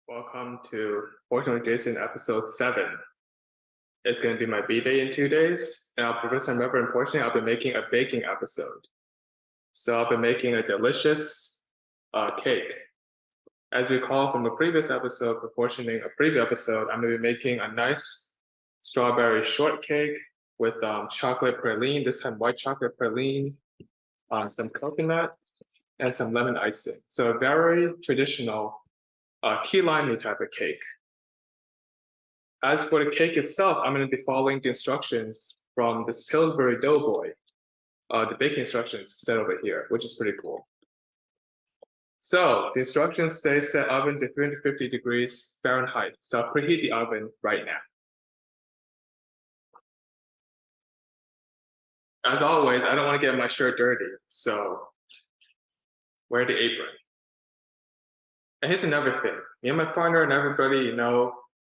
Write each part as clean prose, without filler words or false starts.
Welcome to Fortunately Jason episode 7. It's going to be my B-day in 2 days. And for this time ever, unfortunately, I'll be making a baking episode. So I'll be making a delicious cake. As we recall from the previous episode, proportioning a previous episode, I'm going to be making a nice strawberry shortcake with chocolate praline, this time white chocolate praline, some coconut, and some lemon icing. So a very traditional key lime type of cake. As for the cake itself, I'm going to be following the instructions from this Pillsbury Doughboy, the baking instructions set over here, which is pretty cool. So the instructions say set oven to 350 degrees Fahrenheit. So I'll preheat the oven right now. As always, I don't want to get my shirt dirty, so wear the apron. And here's another thing. Me and my partner and everybody,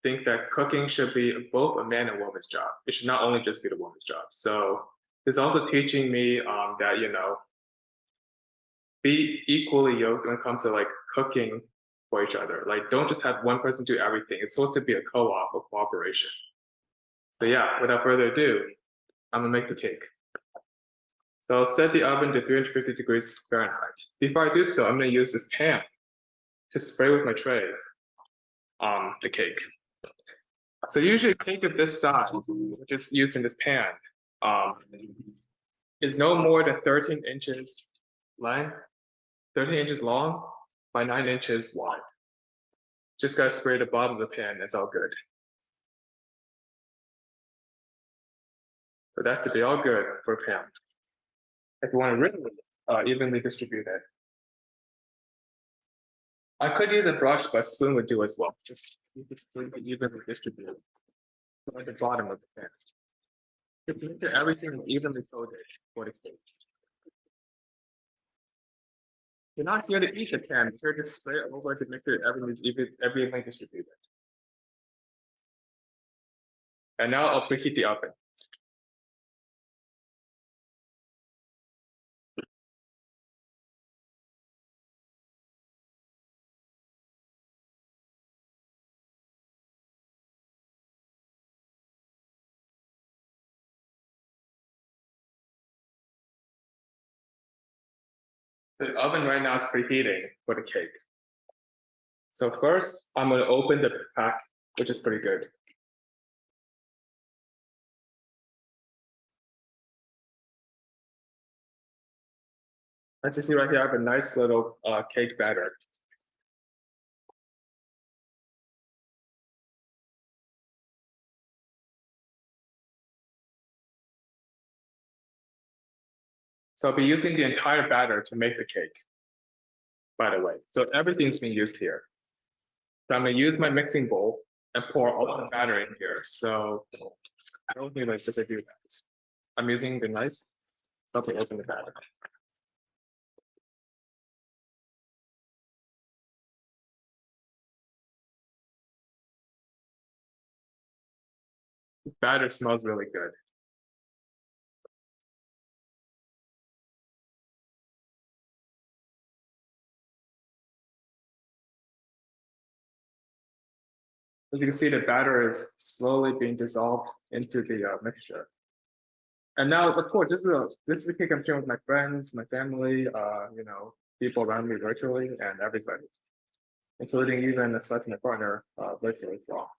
think that cooking should be both a man and woman's job. It should not only just be the woman's job. So this is also teaching me that, be equally yoked when it comes to cooking for each other. Like, don't just have one person do everything. It's supposed to be a co-op or cooperation. So yeah, without further ado, I'm gonna make the cake. So I'll set the oven to 350 degrees Fahrenheit. Before I do so, I'm gonna use this pan to spray with my tray the cake. So usually a cake of this size, which is used in this pan, is no more than 13 inches length, 13 inches long by 9 inches wide. Just gotta spray the bottom of the pan, it's all good. So that should be all good for a pan. If you want to really evenly distribute it. I could use a brush, but a spoon would do as well. Just evenly distribute at the bottom of the pan. Just make sure everything is evenly coated for the cake. You're not here to eat the pan, you're here to spray it over to make sure everything is evenly distributed. And now I'll preheat the oven. The oven right now is preheating for the cake. So first, I'm going to open the pack, which is pretty good. As you see right here, I have a nice little cake batter. So I'll be using the entire batter to make the cake, by the way. So everything's being used here. So I'm going to use my mixing bowl and pour all the batter in here. So I don't need like to do that. I'm using the knife to open the batter. The batter smells really good. As you can see, the batter is slowly being dissolved into the mixture. And now, of course, this is the cake I'm sharing with my friends, my family, people around me virtually, and everybody, including even a my partner virtually as well.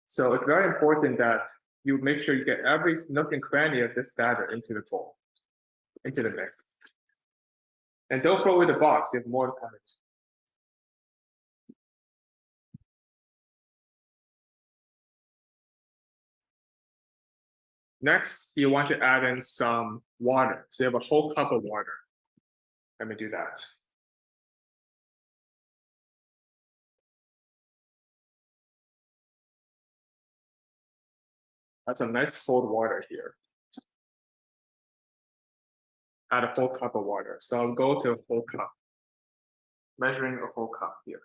So it's very important that you make sure you get every nook and cranny of this batter into the bowl, into the mix. And don't throw away the box, you have more coming. Next, you want to add in some water. So you have a whole cup of water. Let me do that. That's some nice cold water here. Add a full cup of water. So I'll go to a full cup, measuring a full cup here.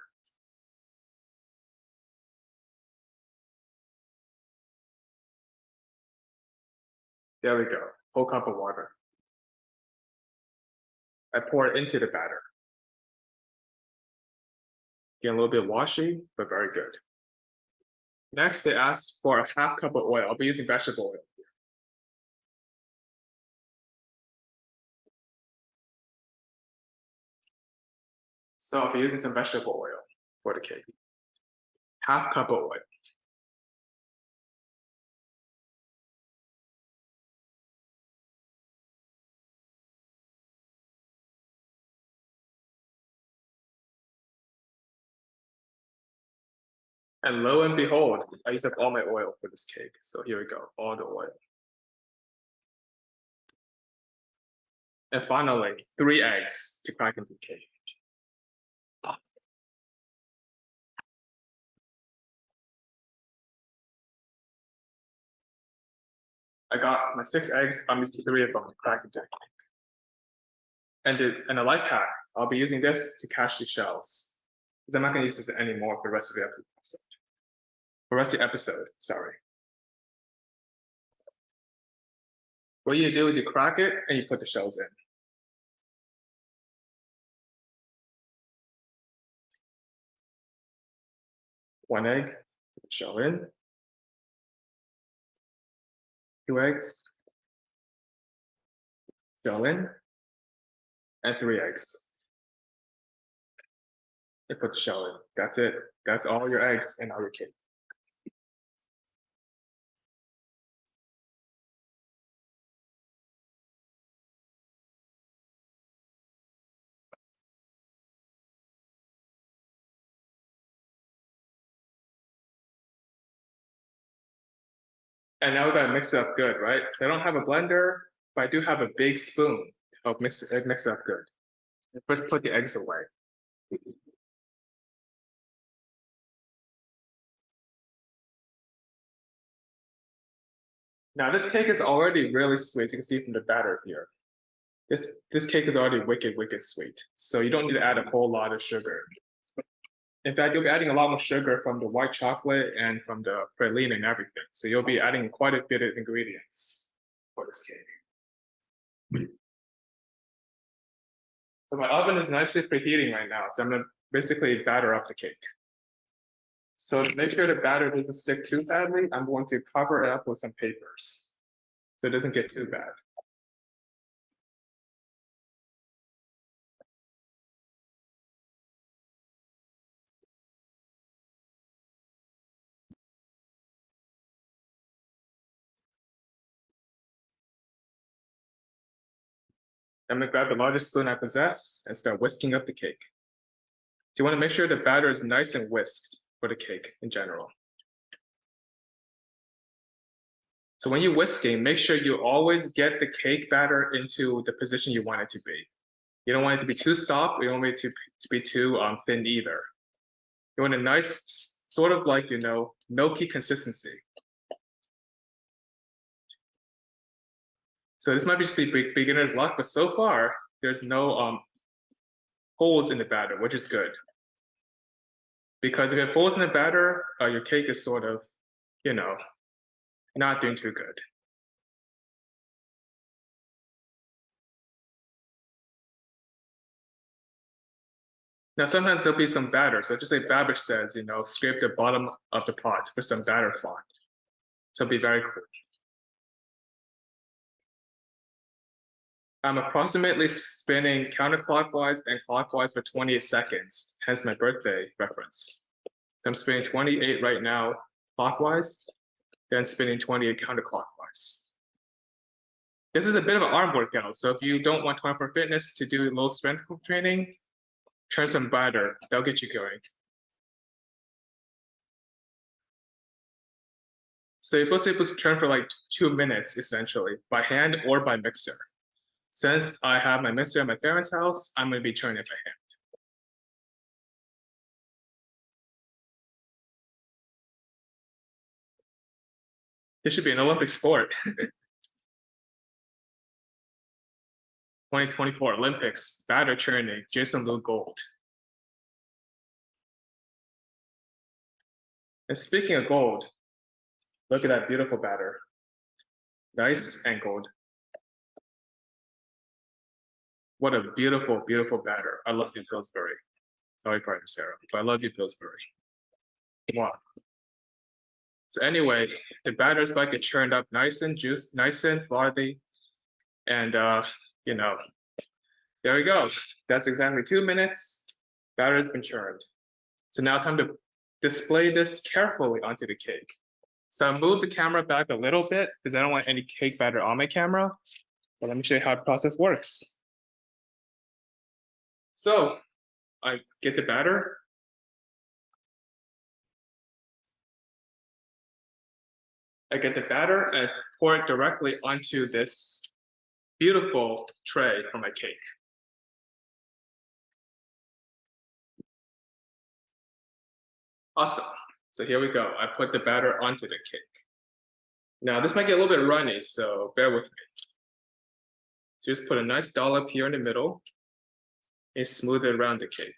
There we go, whole cup of water. I pour it into the batter. Getting a little bit washy, but very good. Next, they ask for a half cup of oil. I'll be using vegetable oil. So I'll be using some vegetable oil for the cake. Half cup of oil. And lo and behold, I used up all my oil for this cake. So here we go, all the oil. And finally, 3 eggs to crack into the cake. I got my 6 eggs, I'm using 3 of them to crack into the cake. And a life hack, I'll be using this to catch the shells. Because I'm not gonna use this anymore for the rest of the episode. For the rest of the episode, sorry. What you do is you crack it and you put the shells in. One egg, put the shell in. 2 eggs, shell in, and 3 eggs. And put the shell in. That's it. That's all your eggs and all your cake. And now we gotta mix it up good, right? So I don't have a blender, but I do have a big spoon to help mix it up good. And first put the eggs away. Now this cake is already really sweet. You can see from the batter here. This cake is already wicked sweet. So you don't need to add a whole lot of sugar. In fact, you'll be adding a lot more sugar from the white chocolate and from the praline and everything. So you'll be adding quite a bit of ingredients for this cake. So my oven is nicely preheating right now. So I'm gonna basically batter up the cake. So to make sure the batter doesn't stick too badly, I'm going to cover it up with some papers so it doesn't get too bad. I'm gonna grab the largest spoon I possess and start whisking up the cake. So you wanna make sure the batter is nice and whisked for the cake in general. So when you're whisking, make sure you always get the cake batter into the position you want it to be. You don't want it to be too soft, you don't want it to be too thin either. You want a nice, sort of like, milky consistency. So this might just be beginner's luck, but so far, there's no holes in the batter, which is good. Because if you have holes in the batter, your cake is sort of, not doing too good. Now, sometimes there'll be some batter. So just like Babbage says, scrape the bottom of the pot for some batter font. So be very quick. I'm approximately spinning counterclockwise and clockwise for 28 seconds, hence my birthday reference. So I'm spinning 28 right now clockwise, then spinning 28 counterclockwise. This is a bit of an arm workout, so if you don't want 24 fitness to do low strength training, try some batter, that'll get you going. So you're supposed to turn for like 2 minutes, essentially, by hand or by mixer. Since I have my mixer at my parents' house, I'm gonna be turning it by hand. This should be an Olympic sport. 2024 Olympics, batter churning, Jason Liu gold. And speaking of gold, look at that beautiful batter. Nice and gold. What a beautiful, beautiful batter. I love the Pillsbury. Sorry, partner Sarah, but I love you, Pillsbury. Wow. So anyway, the batter is about to get churned up nice and juicy, nice and frothy. And you know, there we go. That's exactly 2 minutes. Batter has been churned. So now time to display this carefully onto the cake. So I moved the camera back a little bit because I don't want any cake batter on my camera. But let me show you how the process works. So I get the batter. I get the batter and pour it directly onto this beautiful tray for my cake. Awesome. So here we go. I put the batter onto the cake. Now this might get a little bit runny, so bear with me. So just put a nice dollop here in the middle and smooth it around the cake.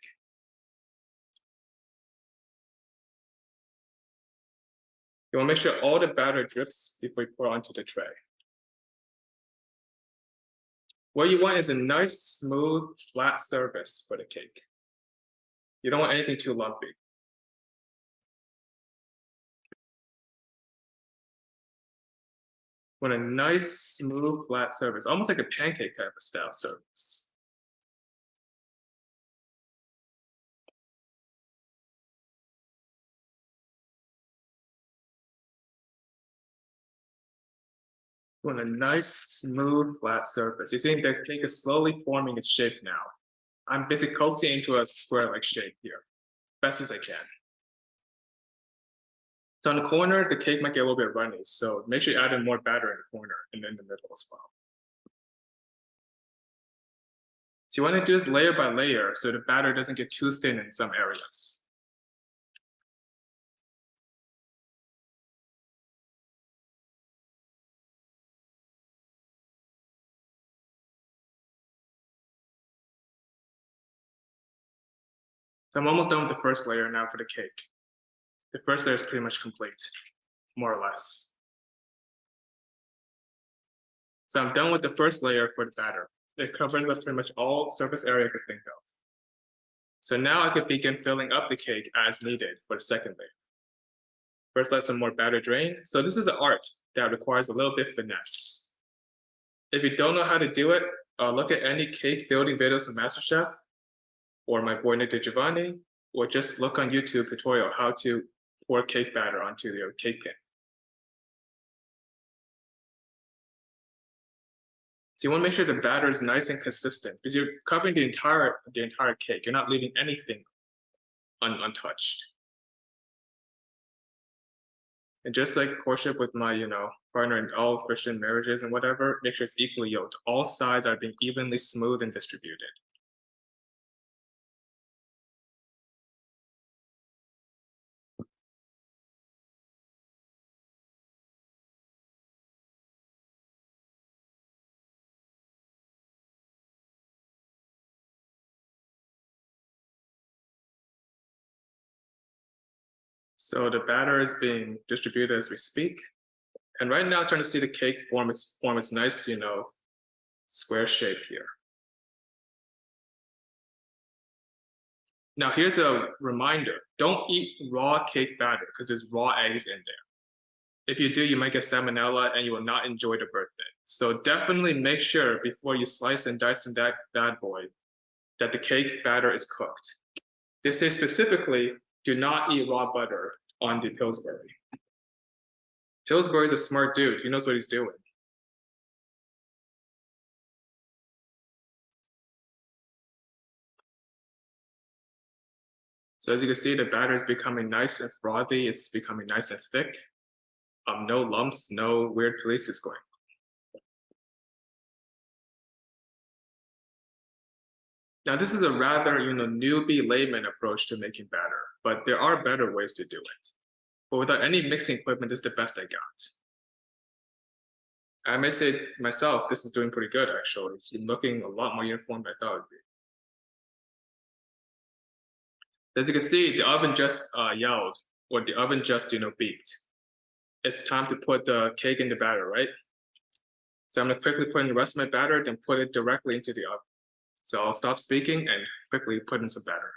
You want to make sure all the batter drips before you pour onto the tray. What you want is a nice, smooth, flat surface for the cake. You don't want anything too lumpy. You want a nice, smooth, flat surface, almost like a pancake type of style surface. You want a nice, smooth, flat surface. You see the cake is slowly forming its shape now. I'm basically coaxing into a square-like shape here, best as I can. So on the corner, the cake might get a little bit runny, so make sure you add in more batter in the corner and in the middle as well. So you want to do this layer by layer so the batter doesn't get too thin in some areas. So I'm almost done with the first layer now for the cake. The first layer is pretty much complete, more or less. So I'm done with the first layer for the batter. It covers up pretty much all surface area I could think of. So now I could begin filling up the cake as needed for the second layer. First, let some more batter drain. So this is an art that requires a little bit of finesse. If you don't know how to do it, look at any cake building videos from MasterChef or my boy Nick DiGiovanni, or just look on YouTube tutorial how to pour cake batter onto your cake pan. So you want to make sure the batter is nice and consistent because you're covering the entire cake. You're not leaving anything untouched. And just like courtship with my, partner in all Christian marriages and whatever, make sure it's equally yoked. All sides are being evenly smooth and distributed. So the batter is being distributed as we speak. And right now, I'm starting to see the cake form its nice, square shape here. Now, here's a reminder. Don't eat raw cake batter because there's raw eggs in there. If you do, you might get salmonella and you will not enjoy the birthday. So definitely make sure before you slice and dice in that bad boy that the cake batter is cooked. They say specifically, do not eat raw butter on the Pillsbury. Pillsbury's a smart dude. He knows what he's doing. So as you can see, the batter is becoming nice and frothy. It's becoming nice and thick. No lumps, no weird places going on. Now, this is a rather, newbie layman approach to making batter, but there are better ways to do it. But without any mixing equipment, this is the best I got. I may say myself, this is doing pretty good, actually. It's looking a lot more uniform than I thought it would be. As you can see, the oven just yelled, or the oven just, beeped. It's time to put the cake in the batter, right? So I'm gonna quickly put in the rest of my batter, then put it directly into the oven. So I'll stop speaking and quickly put in some batter.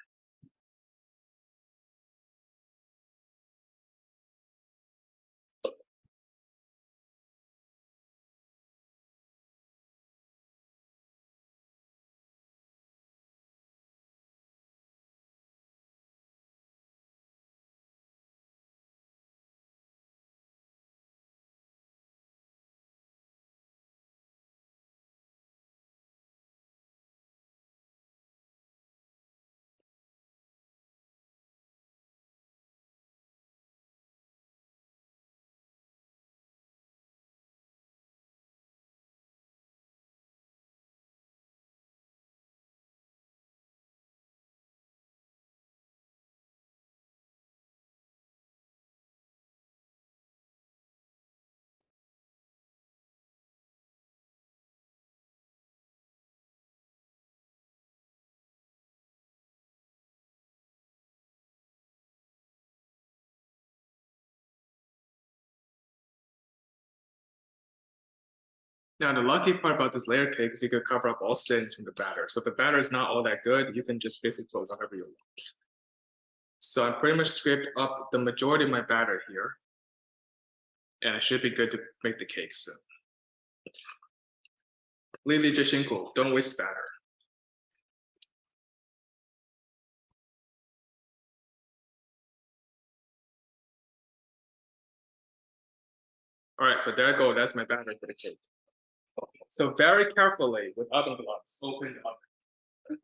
Now, the lucky part about this layer cake is you can cover up all stains from the batter. So if the batter is not all that good, you can just basically put whatever you want. So I'm pretty much scraped up the majority of my batter here. And it should be good to make the cake soon. 粒粒皆辛苦, don't waste batter. All right, so there I go. That's my batter for the cake. So very carefully with oven gloves, open the oven.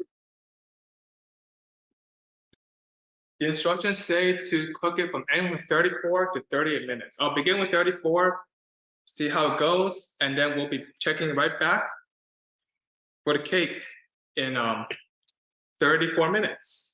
The instructions say to cook it from anywhere 34 to 38 minutes. I'll begin with 34, see how it goes, and then we'll be checking right back for the cake in 34 minutes.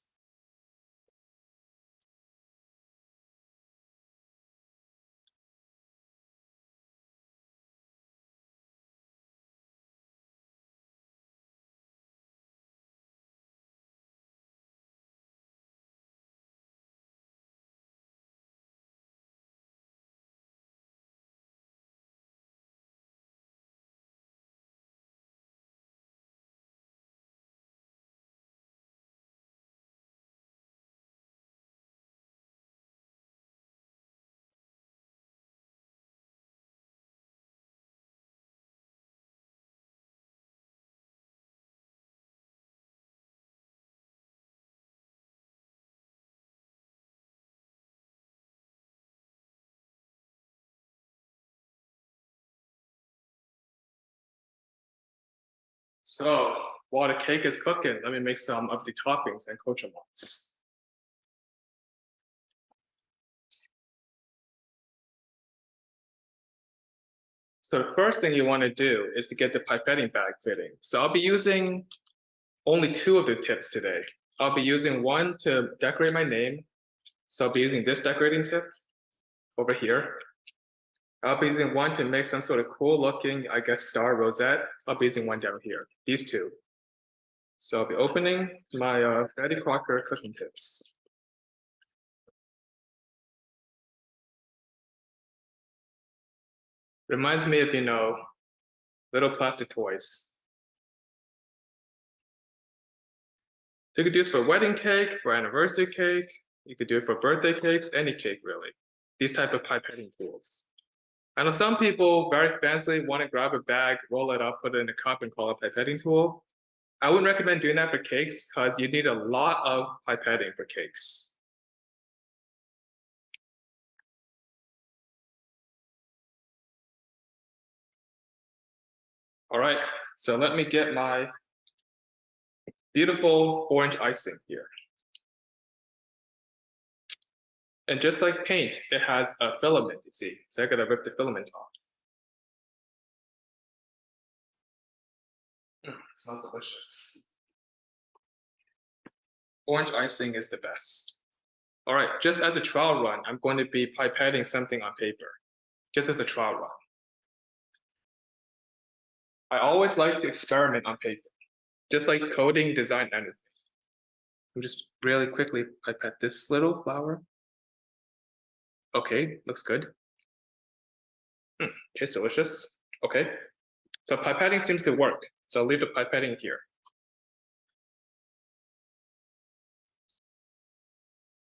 So while the cake is cooking, let me make some of the toppings and accoutrements. So the first thing you want to do is to get the pipetting bag fitting. So I'll be using only 2 of the tips today. I'll be using one to decorate my name. So I'll be using this decorating tip over here. I'll be using one to make some sort of cool looking, I guess, star rosette. I'll be using one down here, these 2. So I'll be opening my Betty Crocker cooking tips. Reminds me of, little plastic toys. So you could do this for wedding cake, for anniversary cake. You could do it for birthday cakes, any cake really. These type of pipetting tools. I know some people very fancily want to grab a bag, roll it up, put it in a cup and call it a pipetting tool. I wouldn't recommend doing that for cakes because you need a lot of pipetting for cakes. All right, so let me get my beautiful orange icing here. And just like paint, it has a filament, you see. So I gotta rip the filament off. It smells delicious. Orange icing is the best. All right, just as a trial run, I'm going to be pipetting something on paper, just as a trial run. I always like to experiment on paper, just like coding, design, anything. I'm just really quickly pipette this little flower. Okay, looks good. Tastes delicious. Okay, so pipetting seems to work. So I'll leave the pipetting here.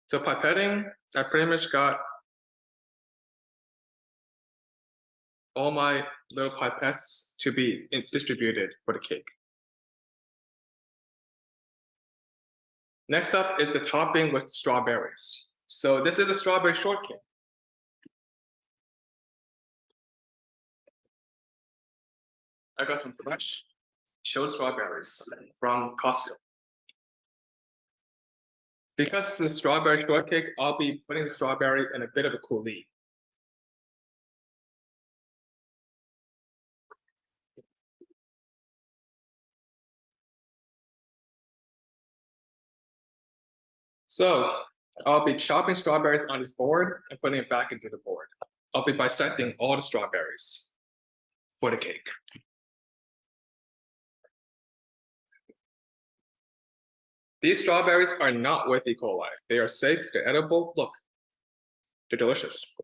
So pipetting, I pretty much got all my little pipettes to be distributed for the cake. Next up is the topping with strawberries. So this is a strawberry shortcake. I got some fresh chilled strawberries from Costco. Because it's a strawberry shortcake, I'll be putting the strawberry in a bit of a coulis. So I'll be chopping strawberries on this board and putting it back into the board. I'll be bisecting all the strawberries for the cake. These strawberries are not with E. coli. They are safe, they're edible. Look, they're delicious.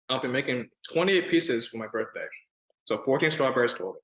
I'll be making 28 pieces for my birthday. So 14 strawberries total.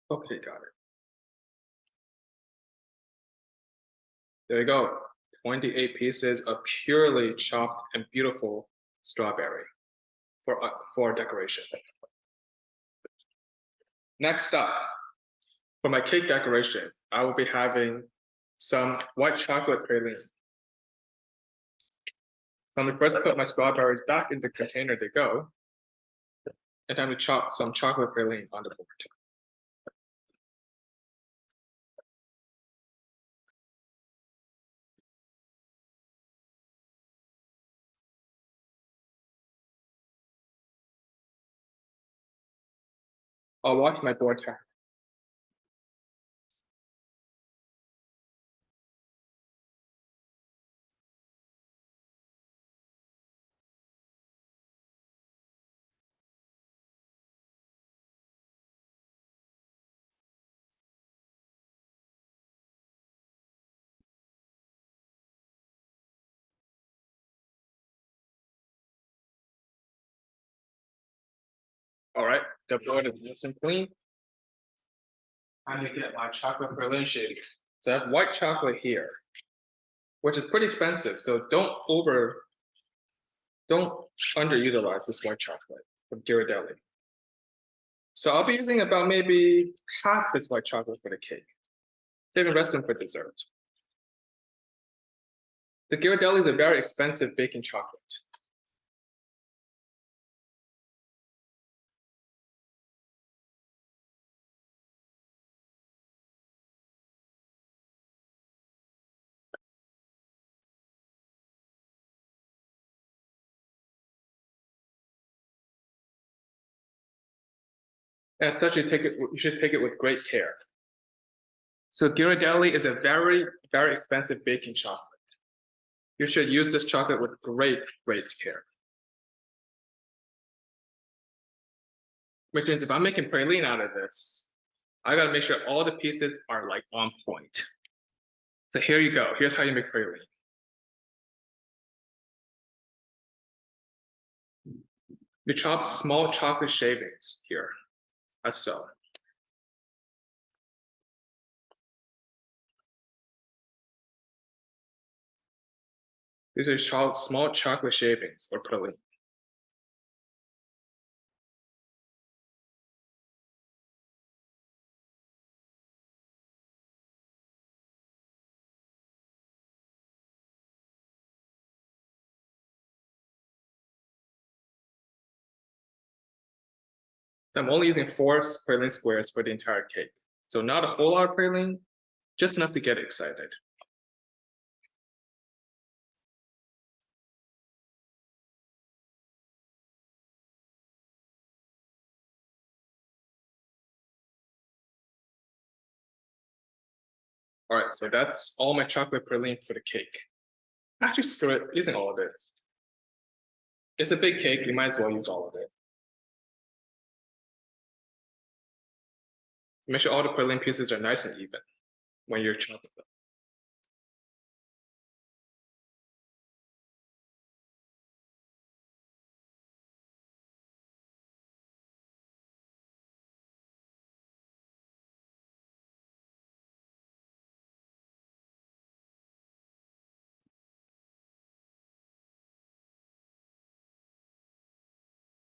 Okay, got it. There you go. 28 pieces of purely chopped and beautiful strawberry for decoration. Next up, for my cake decoration, I will be having some white chocolate praline. So I'm going to first put my strawberries back in the container they go, and then we chop some chocolate praline on the board. I'll watch my board turn. All right, the board is nice and clean. I'm gonna get my chocolate praline shakes. So I have white chocolate here, which is pretty expensive. So don't underutilize this white chocolate from Ghirardelli. So I'll be using about maybe half this white chocolate for the cake, saving the rest of them for dessert. The Ghirardelli is a very expensive baking chocolate. And such, you should take it with great care. So Ghirardelli is a very, very expensive baking chocolate. You should use this chocolate with great, great care. Which means if I'm making praline out of this, I gotta make sure all the pieces are like on point. So here you go. Here's how you make praline. You chop small chocolate shavings here, as so. These are small chocolate shavings or praline. So I'm only using 4 praline squares for the entire cake. So not a whole lot of praline, just enough to get excited. All right, so that's all my chocolate praline for the cake. Actually, screw it, using all of it. It's a big cake, you might as well use all of it. Make sure all the praline pieces are nice and even when you're chopping them.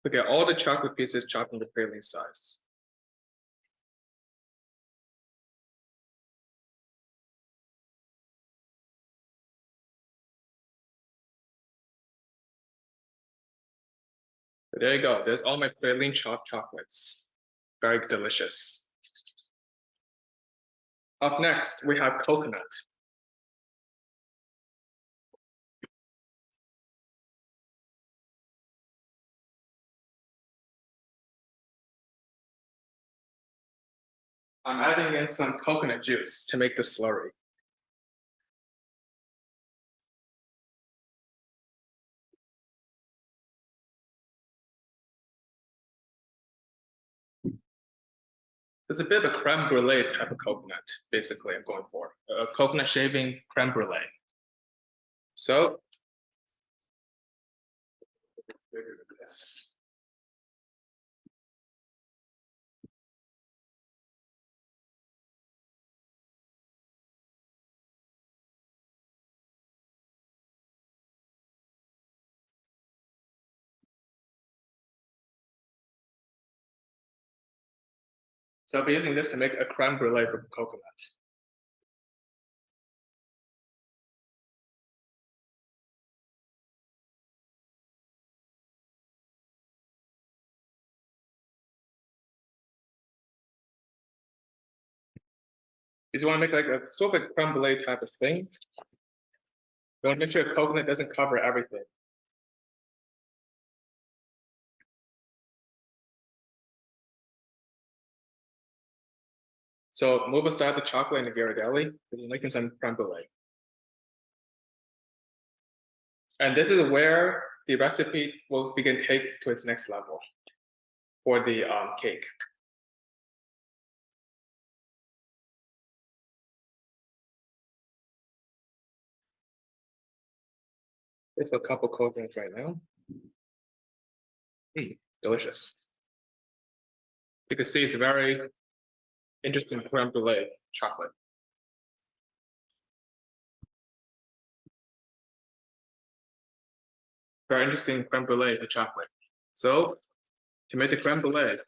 We get all the chocolate pieces chopped into praline size. So there you go. There's all my praline chopped chocolates. Very delicious. Up next, we have coconut. I'm adding in some coconut juice to make the slurry. It's a bit of a creme brulee type of coconut, basically, I'm going for. A coconut shaving creme brulee. So, this. So I'll be using this to make a creme brulee from coconut. If you want to make like a sort of a creme brulee type of thing, you want to make sure coconut doesn't cover everything. So move aside the chocolate and the Ghirardelli, because you're making some creme brulee. And this is where the recipe will begin to take to its next level for the cake. It's a couple coconuts right now. Delicious. You can see it's a very interesting creme brulee chocolate. Very interesting creme brulee to chocolate. So to make the creme brulee,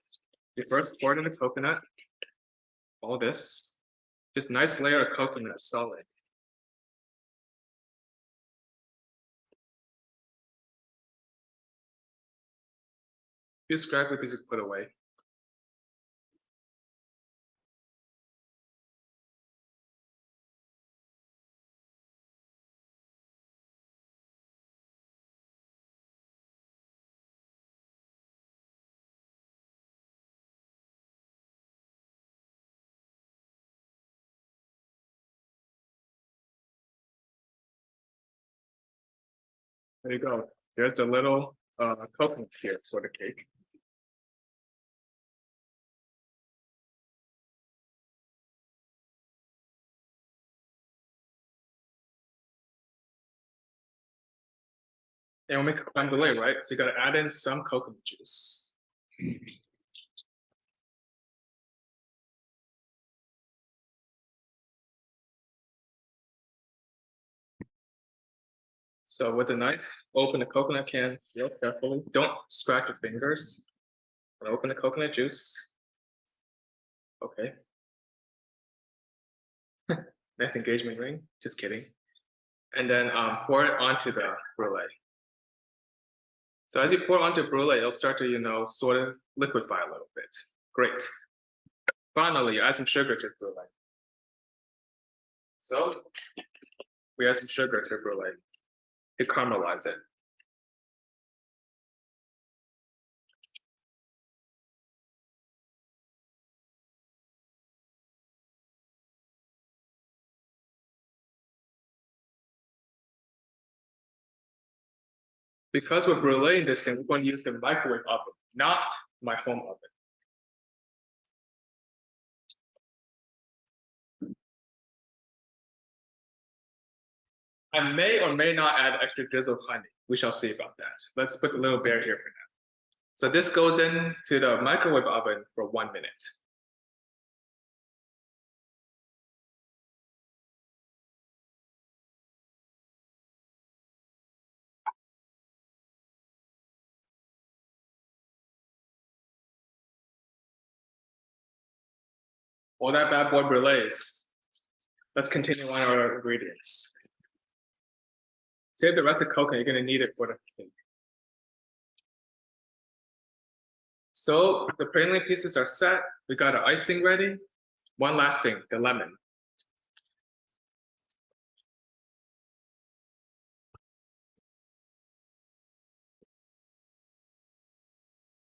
you first pour it in the coconut, all this, just nice layer of coconut solid. Just scrappy piece you put away. There you go. There's a little coconut here for the cake. And we'll make a creme brulee, right? So you gotta add in some coconut juice. So with a knife, open the coconut can real carefully. Don't scratch your fingers. And open the coconut juice. Okay. Nice engagement ring. Just kidding. And then pour it onto the brulee. So as you pour onto brulee, it'll start to, sort of liquefy a little bit. Great. Finally, you add some sugar to the brulee. So we add some sugar to the brulee to caramelize it. Because we're bruleeing this thing, we're going to use the microwave oven, not my home oven. I may or may not add extra drizzle of honey. We shall see about that. Let's put the little bear here for now. So this goes into the microwave oven for 1 minute. All that bad boy brulees. Let's continue on our ingredients. Save the rest of coconut, you're gonna need it for the cake. So the praline pieces are set. We got our icing ready. One last thing, the lemon.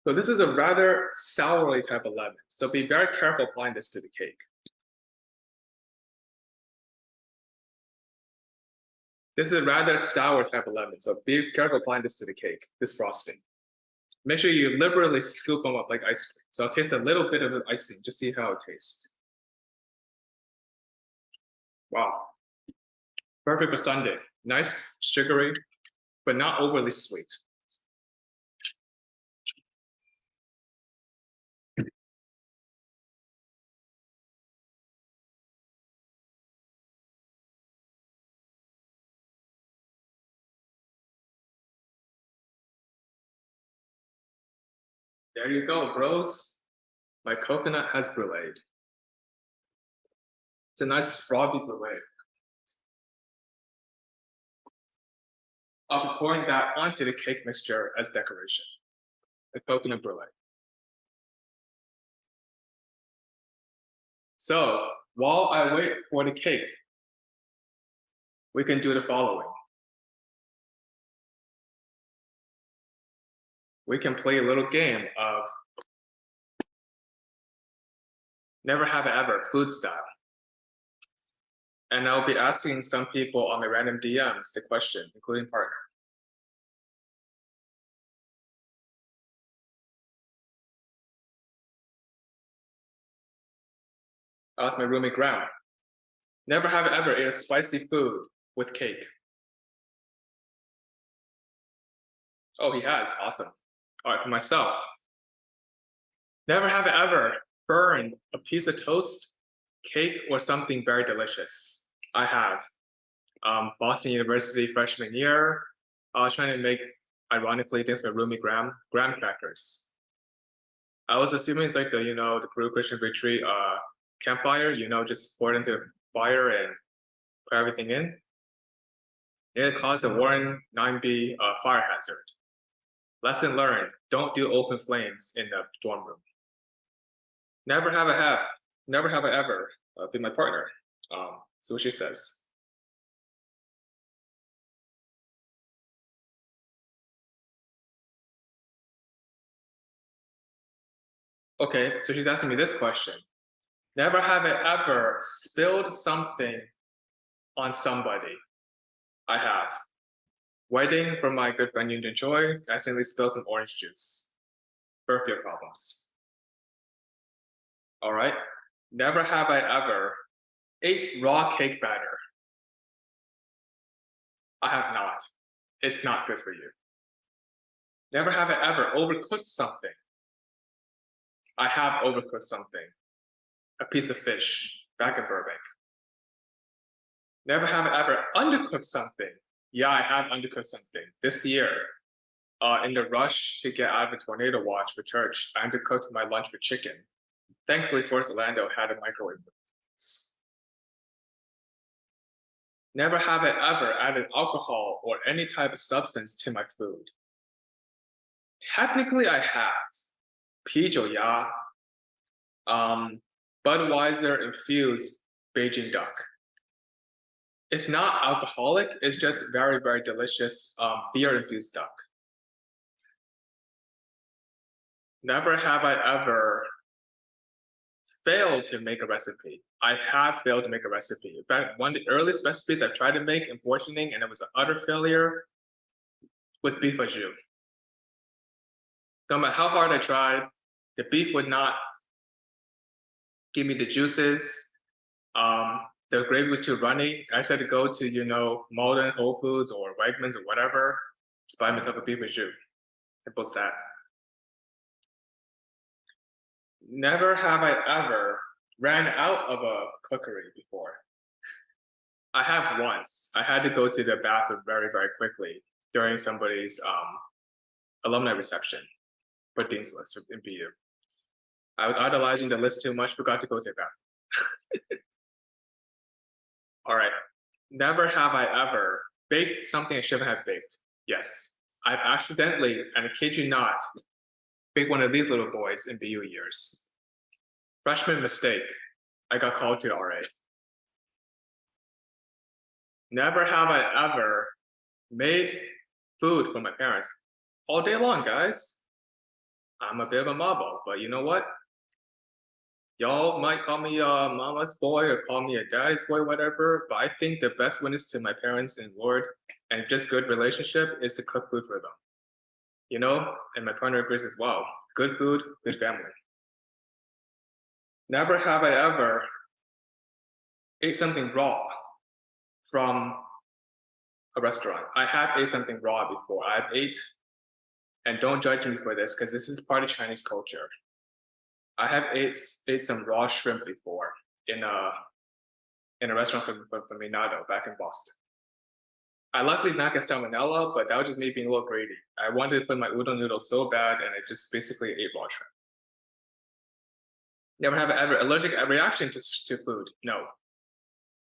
So this is a rather sourly type of lemon. So be very careful applying this to the cake. This is a rather sour type of lemon. So be careful applying this to the cake, this frosting. Make sure you liberally scoop them up like ice cream. So I'll taste a little bit of the icing, just see how it tastes. Wow. Perfect for Sunday. Nice, sugary, but not overly sweet. There you go, bros. My coconut has brulee. It's a nice frothy brulee. I'll be pouring that onto the cake mixture as decoration. The coconut brulee. So while I wait for the cake, we can do the following. We can play a little game of never have it ever, food style. And I'll be asking some people on my random DMs the question, including partner. I'll ask my roommate Graham. Never have it ever ate a spicy food with cake. Oh, he has, awesome. All right, for myself. Never have it ever burned a piece of toast, cake, or something very delicious. I have. Boston University freshman year, I was trying to make, ironically, thanks to my roommate graham crackers. I was assuming it's like the, the Peru Christian retreat campfire, just pour it into the fire and put everything in. It caused a Warren 9B fire hazard. Lesson learned, don't do open flames in the dorm room. Never have I ever be my partner. See what she says. Okay, so she's asking me this question. Never have I ever spilled something on somebody. I have. Wedding from my good friend Yunjin Choi, I accidentally spilled some orange juice. Birthday problems. All right. Never have I ever ate raw cake batter. I have not. It's not good for you. Never have I ever overcooked something. I have overcooked something. A piece of fish back in Burbank. Never have I ever undercooked something. Yeah, I have undercooked something. This year, in the rush to get out of a tornado watch for church, I undercooked my lunch with chicken. Thankfully, Forest Orlando had a microwave. Never have I ever added alcohol or any type of substance to my food. Technically, I have. 啤酒鸭, Budweiser infused Beijing duck. It's not alcoholic, it's just very, very delicious beer infused duck. Never have I ever failed to make a recipe. I have failed to make a recipe. In fact, one of the earliest recipes I've tried to make in portioning, and it was an utter failure, was beef au jus. No matter how hard I tried, the beef would not give me the juices. The gravy was too runny. I just had to go to, Malden, Whole Foods, or Wegmans, or whatever, just buy myself a beef au jus. Simple as that. Never have I ever ran out of a cookery before. I have once. I had to go to the bathroom very, very quickly during somebody's alumni reception for Dean's List in BU. I was idolizing the list too much, forgot to go to the bathroom. All right. Never have I ever baked something I shouldn't have baked. Yes. I've accidentally, and I kid you not, baked one of these little boys in BU years. Freshman mistake. I got called to RA. Never have I ever made food for my parents. All day long, guys. I'm a bit of a mabo, but you know what? Y'all might call me a mama's boy or call me a daddy's boy, whatever, but I think the best witness to my parents and Lord and just good relationship is to cook food for them. You know, and my partner agrees as well. Good food, good family. Never have I ever ate something raw from a restaurant. I have ate something raw before. I've ate, and don't judge me for this because this is part of Chinese culture. I have ate some raw shrimp before in a restaurant from Minado back in Boston. I luckily did not get salmonella, but that was just me being a little greedy. I wanted to put my udon noodles so bad, and I just basically ate raw shrimp. Never have ever allergic reaction to food. No.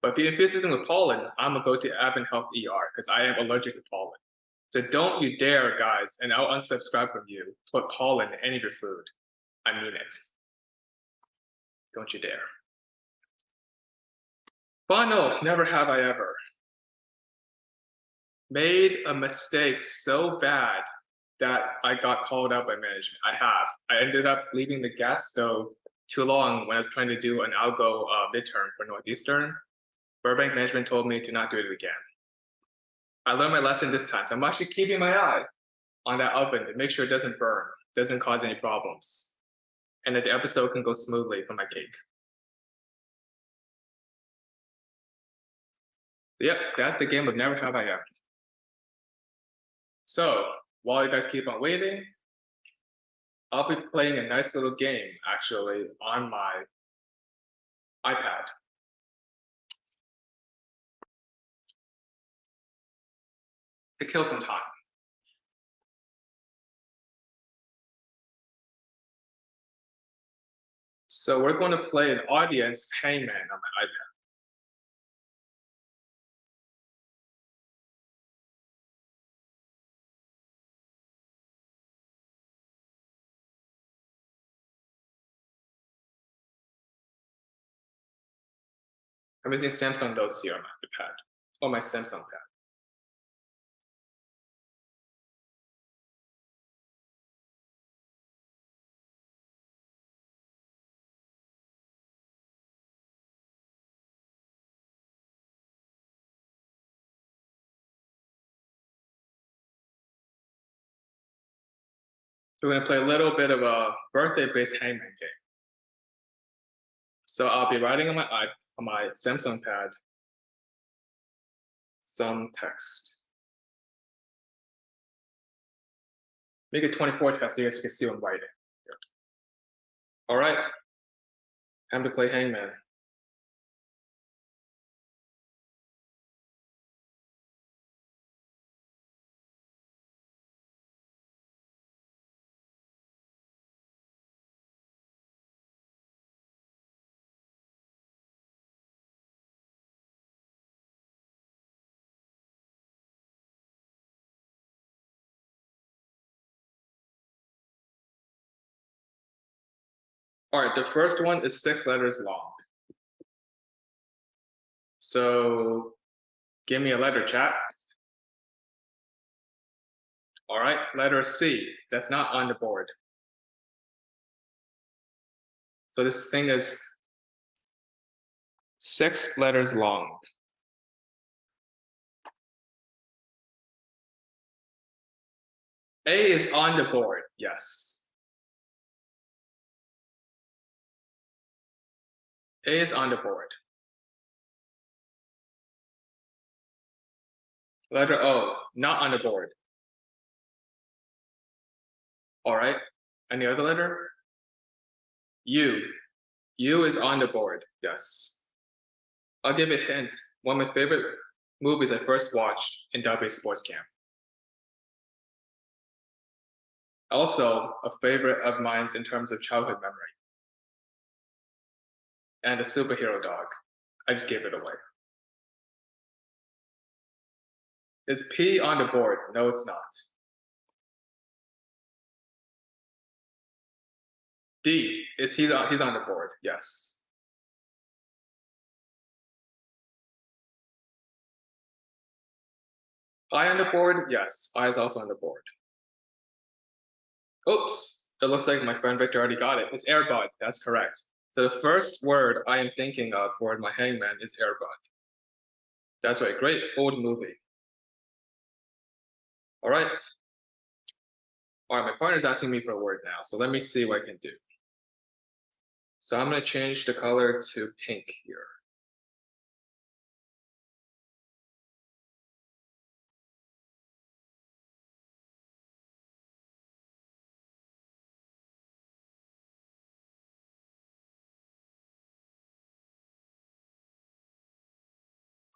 But if you infuse it with pollen, I'm gonna go to Advent Health ER because I am allergic to pollen. So don't you dare, guys, and I'll unsubscribe from you, put pollen in any of your food. I mean it. Don't you dare. But no, never have I ever made a mistake so bad that I got called out by management. I have. I ended up leaving the gas stove too long when I was trying to do an algo midterm for Northeastern. Burbank management told me to not do it again. I learned my lesson this time. So I'm actually keeping my eye on that oven to make sure it doesn't burn, doesn't cause any problems, and that the episode can go smoothly for my cake. Yep, that's the game of never have I ever. So while you guys keep on waiting, I'll be playing a nice little game actually on my iPad. To kill some time. So we're going to play an audience hangman on my iPad. I'm using Samsung Notes here on my iPad, or my Samsung pad. So we're gonna play a little bit of a birthday-based hangman game. So I'll be writing on my Samsung pad some text. Make it 24 text so you guys can see what I'm writing. All right, time to play hangman. All right, the first one is 6 letters long. So give me a letter, chat. All right, letter C. That's not on the board. So this thing is 6 letters long. A is on the board, yes. A is on the board. Letter O, not on the board. All right, any other letter? U. U is on the board, yes. I'll give a hint. One of my favorite movies I first watched in W Sports Camp. Also, a favorite of mine in terms of childhood memory. and a superhero dog. I just gave it away. Is P on the board? No, it's not. D, he's on the board, yes. I on the board? Yes, I is also on the board. Oops, it looks like my friend Victor already got it. It's airbud, that's correct. So the first word I am thinking of for my hangman is airbud. That's right, great old movie. All right. All right, my partner's asking me for a word now, so let me see what I can do. So I'm gonna change the color to pink here.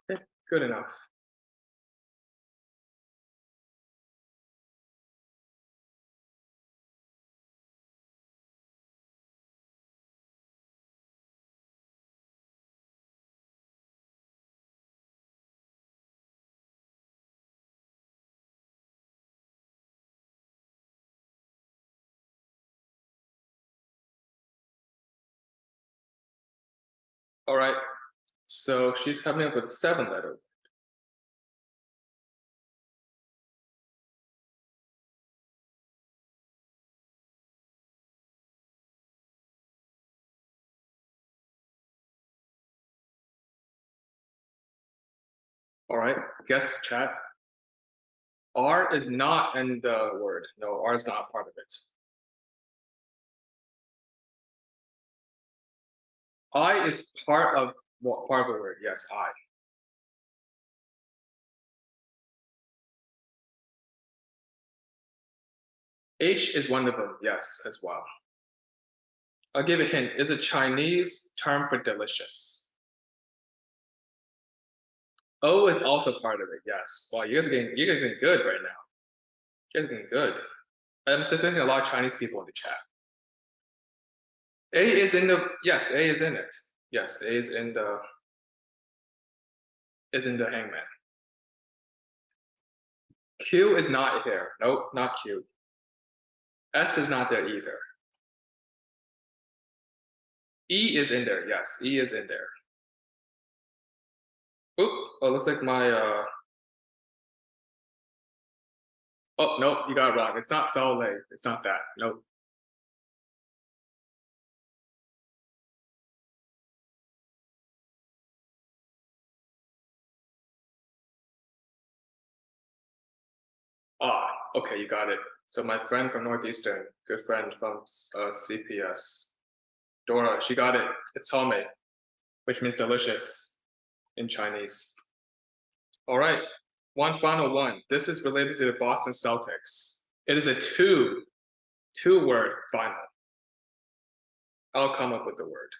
Okay, good enough. All right, so she's coming up with a 7-letter. All right, guess chat. R is not in the word. No, R is not part of it. I is part of what part of the word? Yes, I. H is one of them, yes, as well. I'll give a hint. It's a Chinese term for delicious. O is also part of it, yes. Wow, you guys are getting good right now. You guys are getting good. I'm suggesting a lot of Chinese people in the chat. A is in the yes, A is in it. Yes, A is in the hangman. Q is not there. Nope, not Q. S is not there either. E is in there. Yes, E is in there. Oop, oh, looks like my oh nope, you got it wrong. It's not Dole. It's not that. Nope. Ah, okay, you got it. So my friend from Northeastern, good friend from CPS, Dora, she got it. It's home, which means delicious in Chinese. All right, one final one. This is related to the Boston Celtics. It is a two-word final. I'll come up with the word.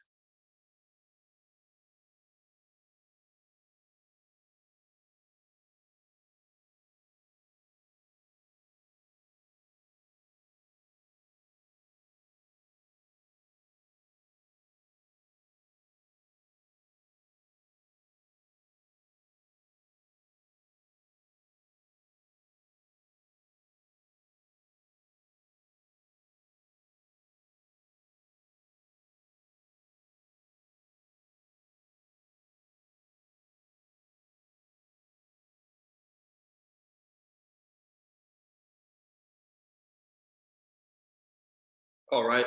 All right.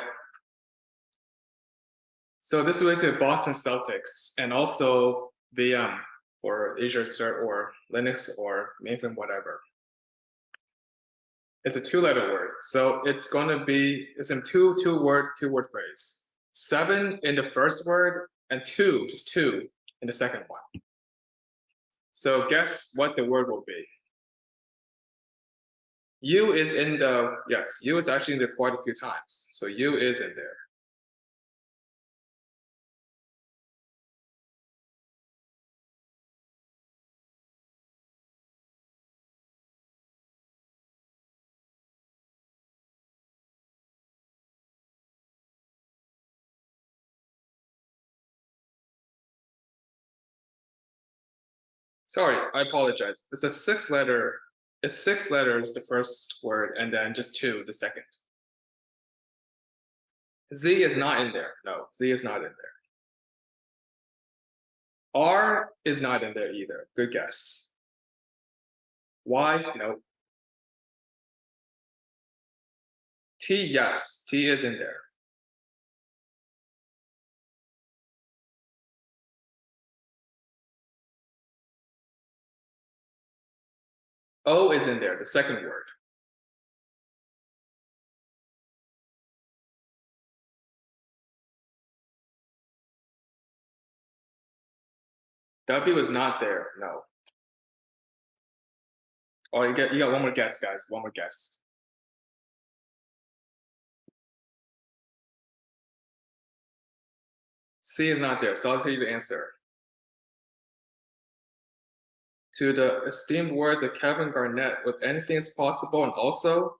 So this is related to Boston Celtics and also VM or Azure Cert or Linux or mainframe, whatever. It's a two-letter word. So it's in two-word phrase. 7 in the first word and just two in the second one. So guess what the word will be. U is in the, yes, U is actually in there quite a few times. So U is in there. Sorry, I apologize. It's a 6-letter. It's 6 letters, the first word, and then just 2, the second. Z is not in there. No, Z is not in there. R is not in there either. Good guess. Y, no. T, yes, T is in there. O is in there, the second word. W is not there, no. Oh, you got one more guess, guys. One more guess. C is not there, so I'll tell you the answer. To the esteemed words of Kevin Garnett, with anything is possible, and also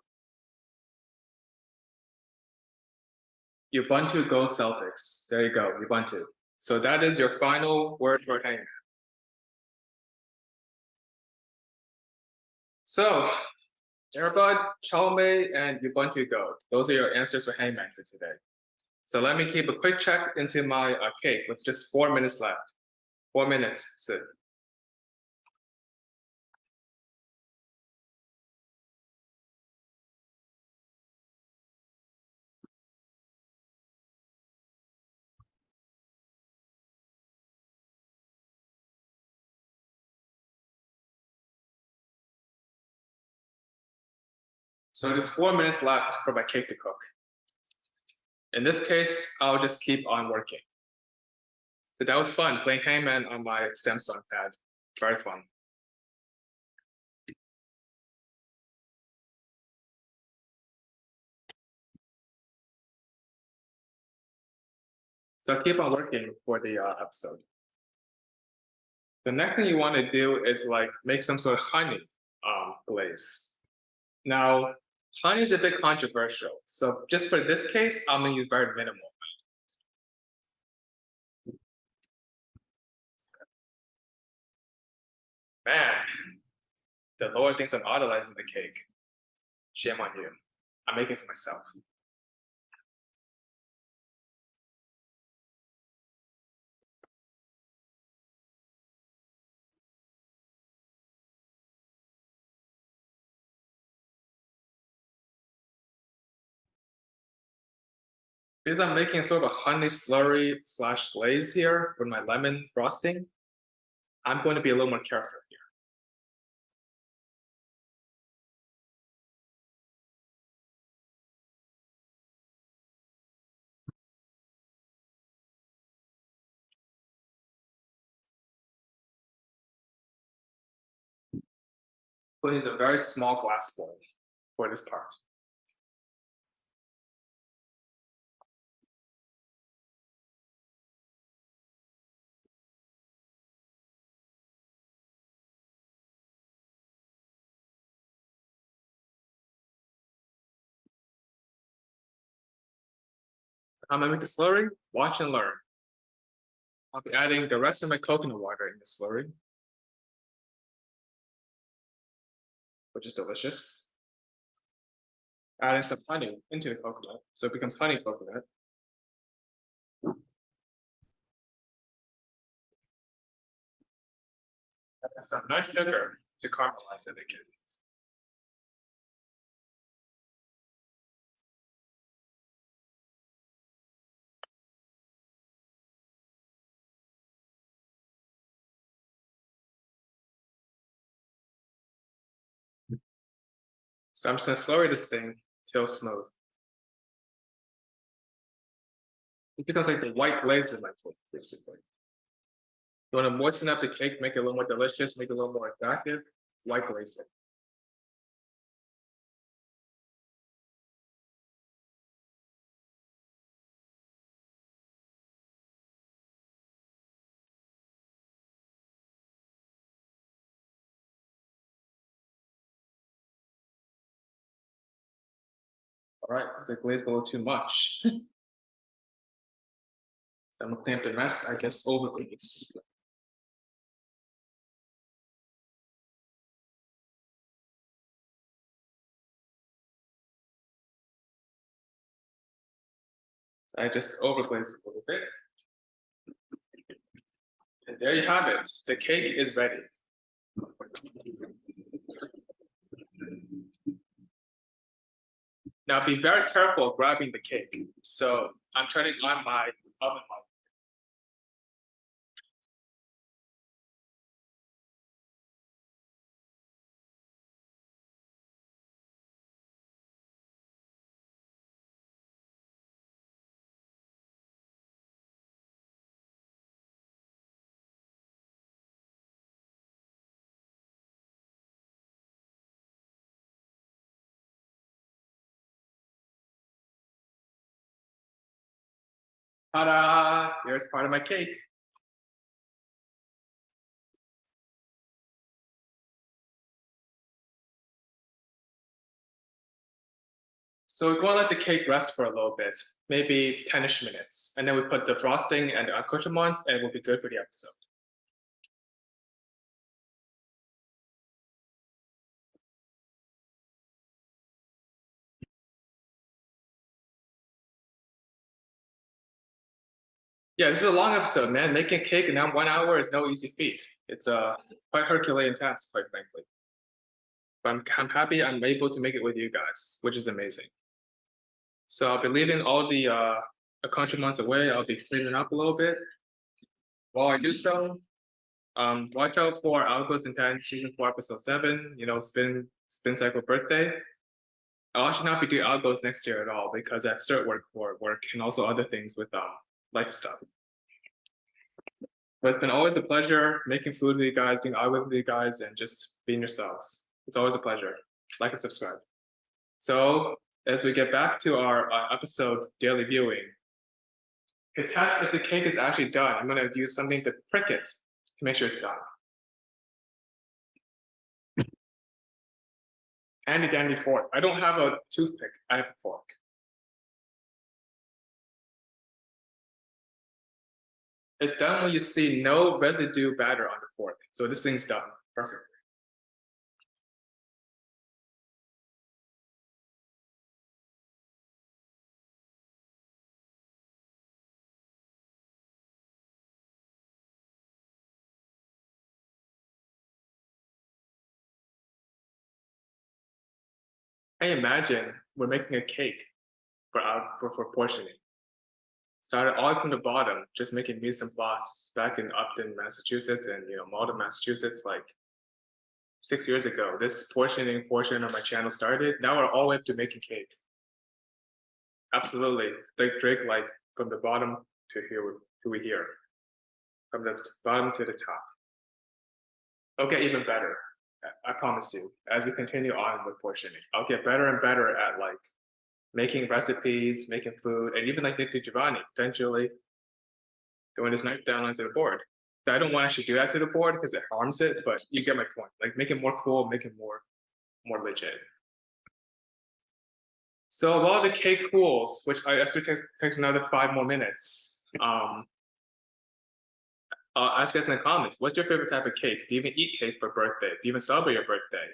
Ubuntu Go Celtics. There you go, Ubuntu. So that is your final word for hangman. So, Airbud, Chalme, and Ubuntu Go. Those are your answers for hangman for today. So let me keep a quick check into my cake with just 4 minutes left. 4 minutes, sit. So there's 4 minutes left for my cake to cook. In this case, I'll just keep on working. So that was fun, playing hangman on my Samsung pad. Very fun. So keep on working for the episode. The next thing you want to do is like make some sort of honey glaze. Now, honey is a bit controversial. So just for this case, I'm gonna use very minimal. Man, the Lord thinks I'm idolizing the cake. Shame on you. I'm making it for myself. Because I'm making sort of a honey slurry / glaze here with my lemon frosting, I'm going to be a little more careful here. We'll use a very small glass bowl for this part. I'm gonna make the slurry, watch and learn. I'll be adding the rest of my coconut water in the slurry, which is delicious. Adding some honey into the coconut, so it becomes honey coconut. And some nice sugar to caramelize it again. So I'm just gonna slurry this thing till smooth. It becomes like the white glaze in my food, basically. You want to moisten up the cake, make it a little more delicious, make it a little more attractive, white glaze it. All right, the glaze a little too much. So I'm gonna clean up the rest, I guess, over glaze. I just overglaze it a little bit. And there you have it. The cake is ready. Now be very careful grabbing the cake. So I'm turning on my oven light. Ta-da! Here's part of my cake. So we're going to let the cake rest for a little bit, maybe 10-ish minutes. And then we put the frosting and the accoutrements and it will be good for the episode. Yeah, this is a long episode, man. Making cake in 1 hour is no easy feat. It's a quite Herculean task, quite frankly. But I'm happy I'm able to make it with you guys, which is amazing. So I'll be leaving all the accoutrements away. I'll be cleaning up a little bit. While I do so, watch out for Algo's Intent season 4 episode 7. You know, spin cycle birthday. I'll actually not be doing Algos next year at all because I have cert work for work and also other things with life stuff. But it's been always a pleasure making food with you guys, doing Algos with you guys, and just being yourselves. It's always a pleasure. Like and subscribe. So as we get back to our episode daily viewing, to test if the cake is actually done, I'm going to use something to prick it to make sure it's done. Handy dandy fork. I don't have a toothpick. I have a fork. It's done when you see no residue batter on the fork. So this thing's done. Perfect. I imagine we're making a cake for portioning. Started all from the bottom, just making mise en place back in Upton, Massachusetts, and Malden, Massachusetts, like 6 years ago. This portioning portion of my channel started. Now we're all the way up to making cake. Absolutely, Drake, like from the bottom to here, from the bottom to the top. It'll get even better. I promise you. As we continue on with portioning, I'll get better and better at like making recipes, making food, and even like Nick Giovanni, potentially throwing his knife down onto the board. So I don't want to actually do that to the board because it harms it, but you get my point. Like make it more cool, make it more legit. So while the cake cools, which I guess takes another 5 more minutes, ask us in the comments, what's your favorite type of cake? Do you even eat cake for birthday? Do you even celebrate your birthday?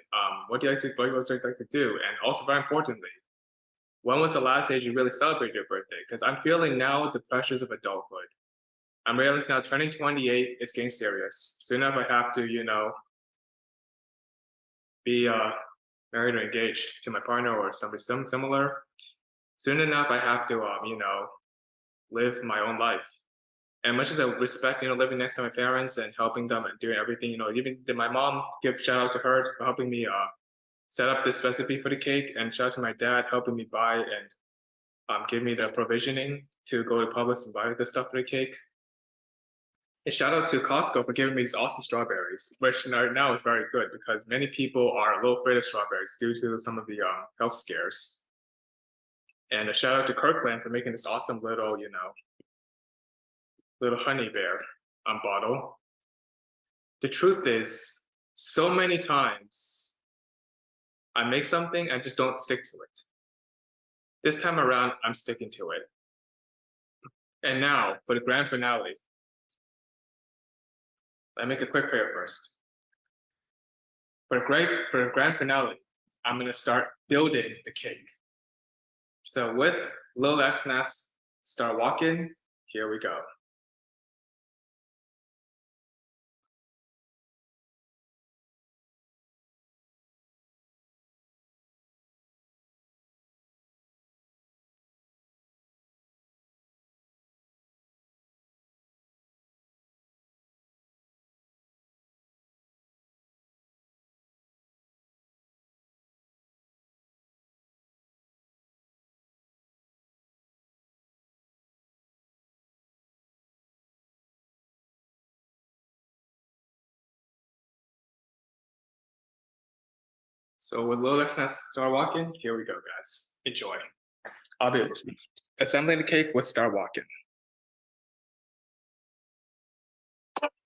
What do you like to do? And also very importantly, when was the last day you really celebrated your birthday? Because I'm feeling now the pressures of adulthood. I'm realizing now turning 28, it's getting serious. Soon enough, I have to, be married or engaged to my partner or somebody similar. Soon enough, I have to, live my own life. And much as I respect, living next to my parents and helping them and doing everything, even did my mom, give shout out to her for helping me set up this recipe for the cake, and shout out to my dad helping me buy and give me the provisioning to go to Publix and buy the stuff for the cake. And shout out to Costco for giving me these awesome strawberries, which now is very good because many people are a little afraid of strawberries due to some of the health scares. And a shout out to Kirkland for making this awesome little, little honey bear bottle. The truth is, so many times I make something and just don't stick to it. This time around, I'm sticking to it. And now for the grand finale. Let me make a quick prayer first. For the grand finale, I'm going to start building the cake. So with little extras Start walking. Here we go. So with little less than start walking, here we go, guys. Enjoy. I'll be assembling the cake with start walking.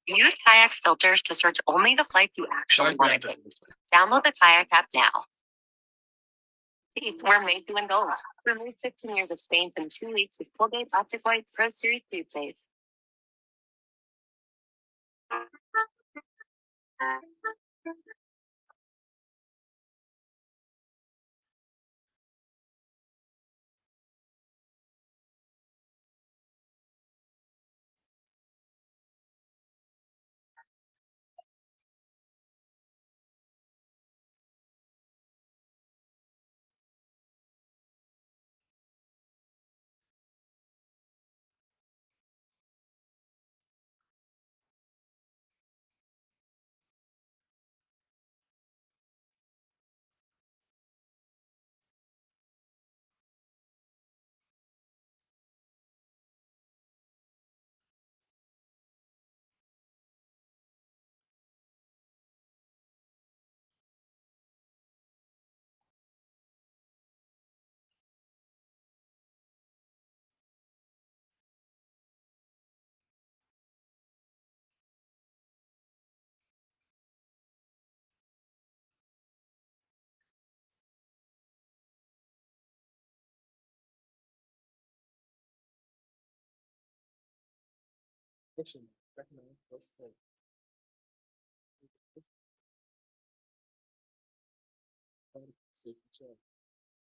Use Kayak's filters to search only the flights you actually want to take. Download the Kayak app now. We're made to Angola. Remove 15 years of stains in 2 weeks with Colgate Optic White Pro Series toothpaste.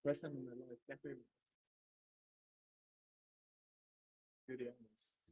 First time in my life, definitely do the honors.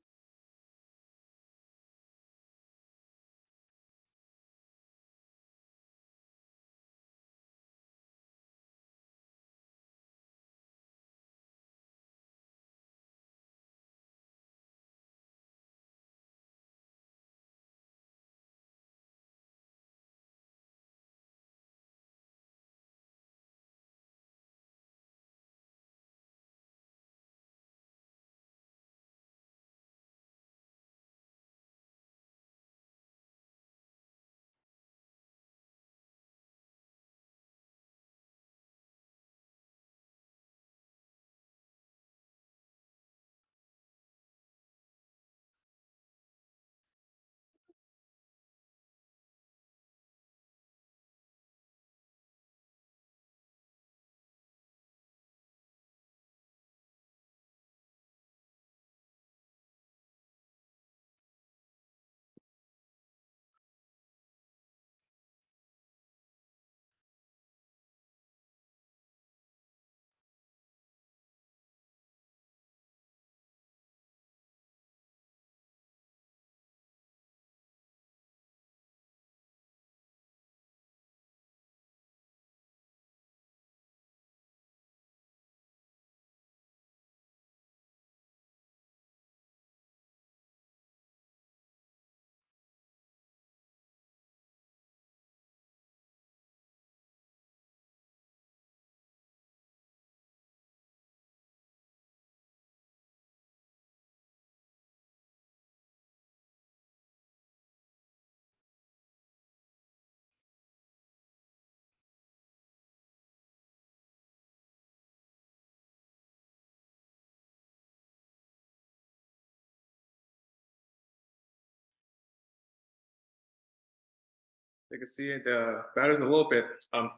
You can see the batter's a little bit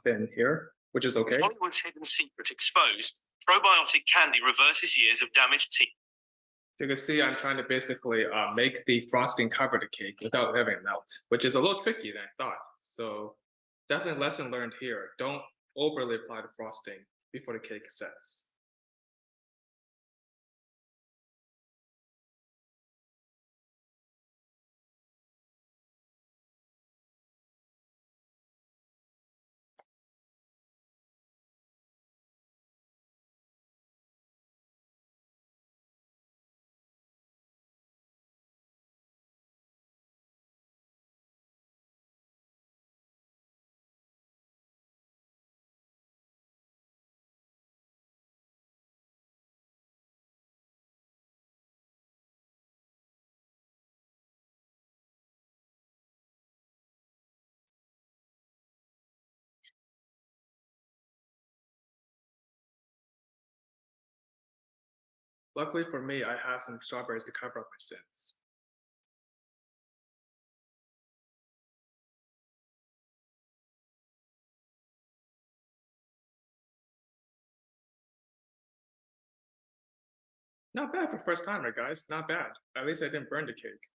thin here, which is okay. Hollywood's hidden secret exposed. Probiotic candy reverses years of damaged teeth. You can see I'm trying to basically make the frosting cover the cake without having it melt, which is a little tricky than I thought. So definitely lesson learned here. Don't overly apply the frosting before the cake sets. Luckily for me, I have some strawberries to cover up my sins. Not bad for first timer, guys. Not bad. At least I didn't burn the cake.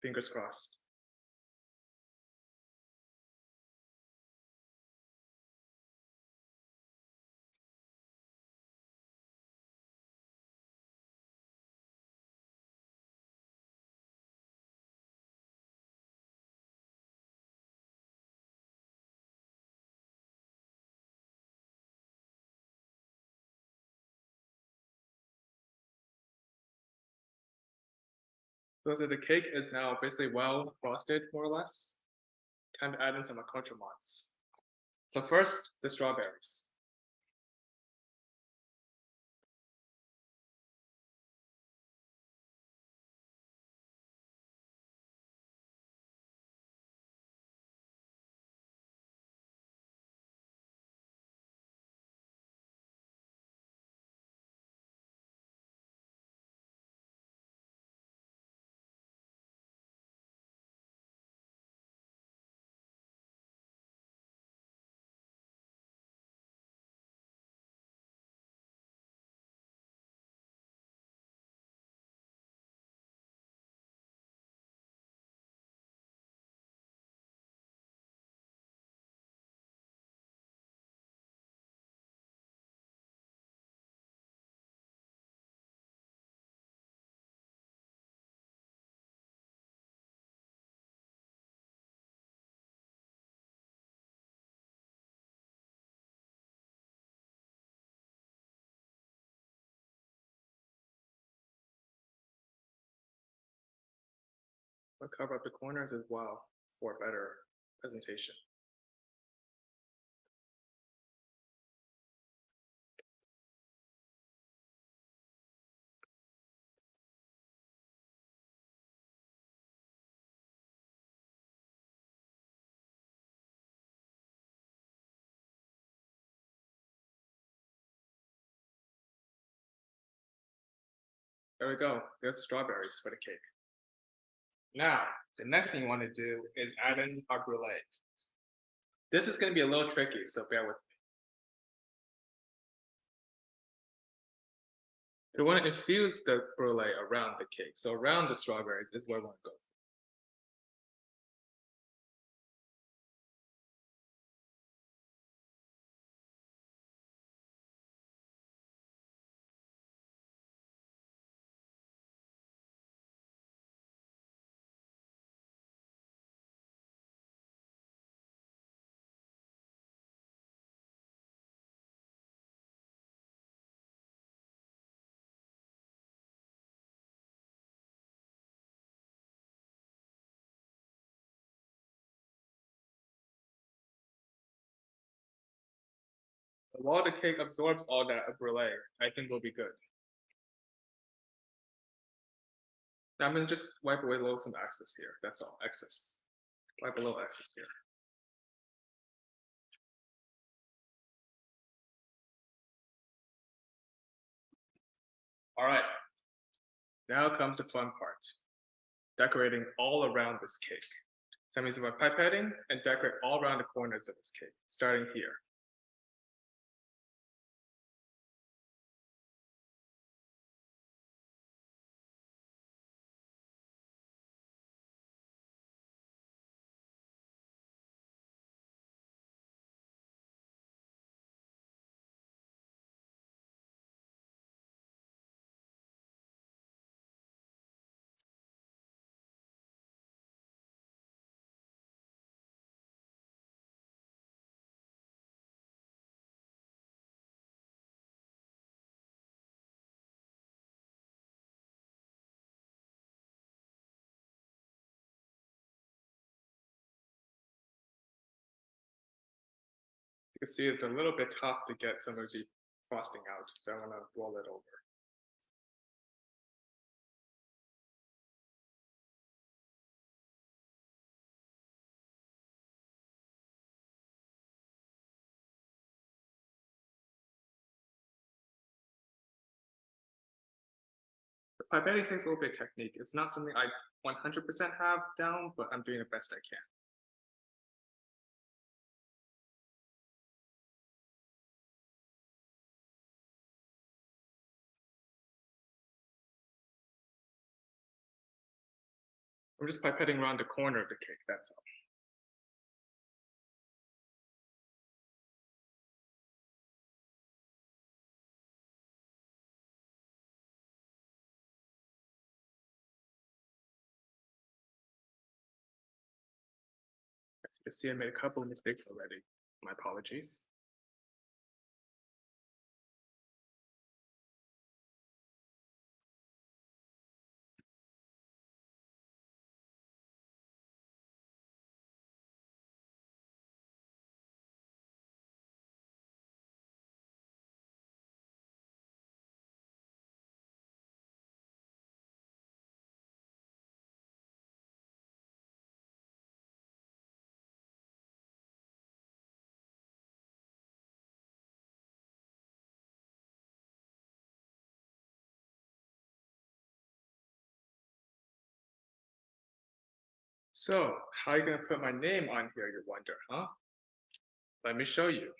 Fingers crossed. So the cake is now basically well frosted, more or less. Time to add in some accoutrements. So first, the strawberries. I'll cover up the corners as well for better presentation. There we go. There's the strawberries for the cake. Now, the next thing you want to do is add in our brulee. This is going to be a little tricky, so bear with me. We want to infuse the brulee around the cake. So around the strawberries is where we want to go. While the cake absorbs all that brulee, I think we'll be good. Now I'm gonna just wipe away a little some excess here. That's all, excess. Wipe a little excess here. All right, now comes the fun part. Decorating all around this cake. So I'm using my pipetting and decorate all around the corners of this cake, starting here. You can see it's a little bit tough to get some of the frosting out, so I'm gonna roll it over. Pipetting takes a little bit of technique. It's not something I 100% have down, but I'm doing the best I can. I'm just pipetting around the corner of the cake, that's all. As you can see, I made a couple of mistakes already. My apologies. So, how are you gonna put my name on here, you wonder, huh? Let me show you.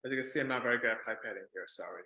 As you can see, I'm not very good at pipetting here, sorry.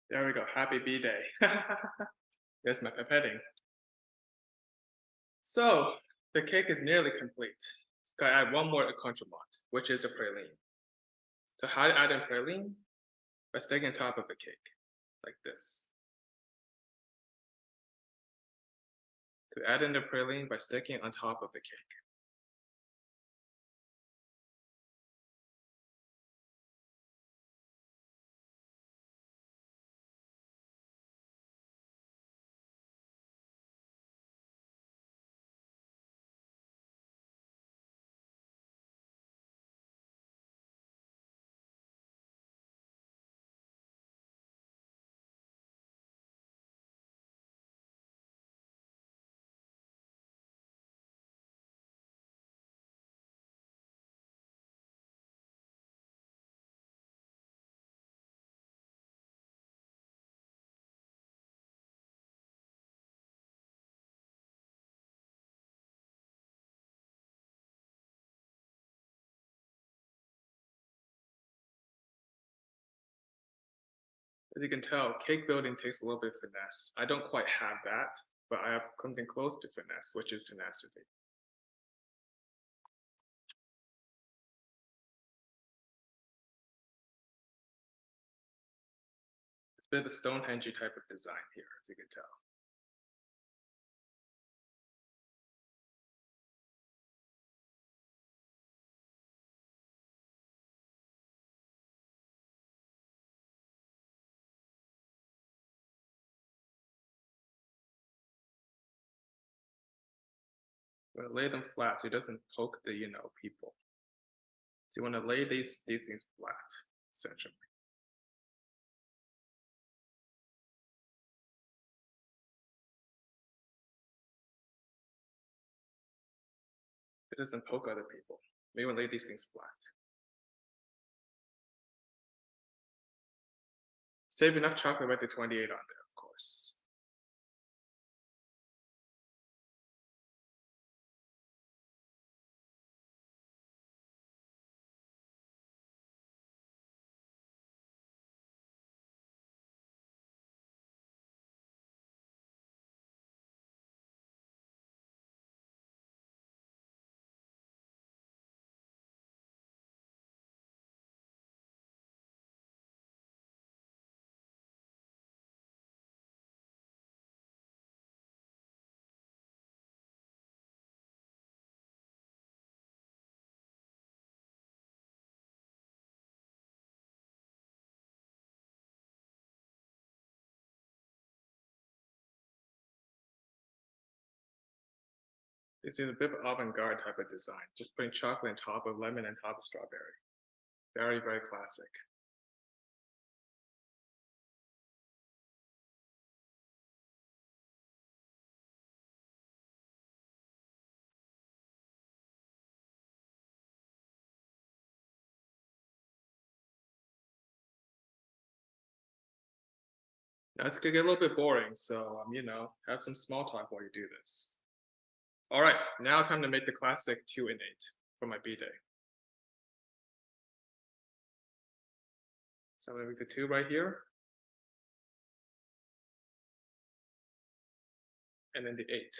There we go, happy B-Day. There's my pipetting. So, the cake is nearly complete. Gotta add one more accoutrement, which is a praline. So how to add in praline? By sticking on top of the cake, like this. To add in the praline by sticking on top of the cake. As you can tell, cake building takes a little bit of finesse. I don't quite have that, but I have something close to finesse, which is tenacity. It's a bit of a Stonehenge type of design here, as you can tell. We're gonna lay them flat so it doesn't poke the people. So you want to lay these things flat, essentially. It doesn't poke other people. We want to lay these things flat. Save enough chocolate right to 28 on there, of course. It's a bit of avant-garde type of design, just putting chocolate on top of lemon and top of strawberry. Very, very classic. Now it's gonna get a little bit boring, so have some small talk while you do this. All right, now time to make the classic 2 and 8 for my B-Day. So I'm gonna make the 2 right here. And then the 8.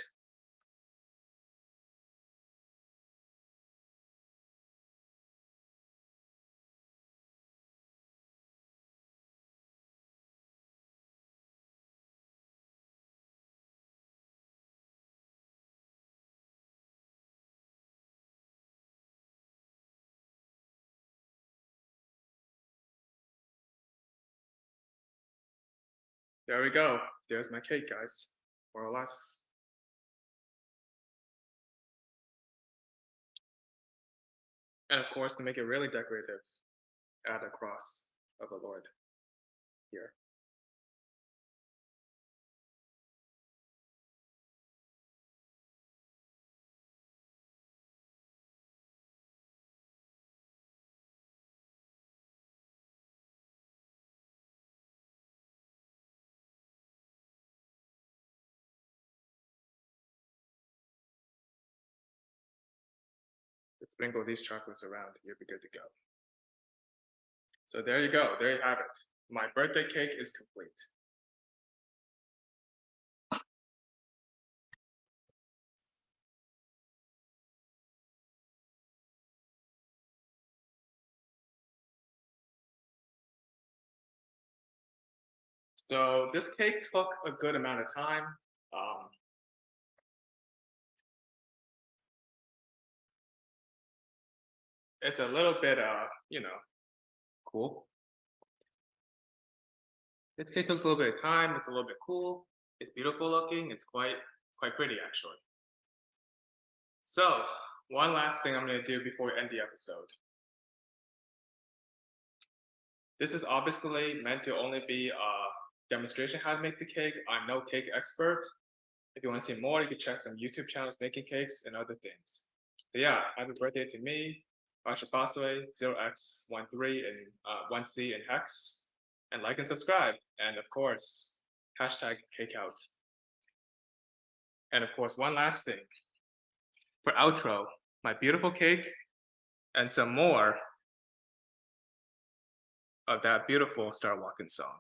There we go. There's my cake, guys, more or less. And of course, to make it really decorative, add a cross of the Lord here. Let's sprinkle these chocolates around. You'll be good to go. So there you go. There you have it. My birthday cake is complete. So this cake took a good amount of time. It's a little bit, cool. This cake takes a little bit of time. It's a little bit cool. It's beautiful looking. It's quite pretty, actually. So one last thing I'm going to do before we end the episode. This is obviously meant to only be a demonstration how to make the cake. I'm no cake expert. If you want to see more, you can check some YouTube channels making cakes and other things. So yeah, happy birthday to me, Basha Baswe, 0x13 and 1C in hex. And like and subscribe. And of course, hashtag cakeout. And of course, one last thing. For outro, my beautiful cake and some more of that beautiful Star Walking song.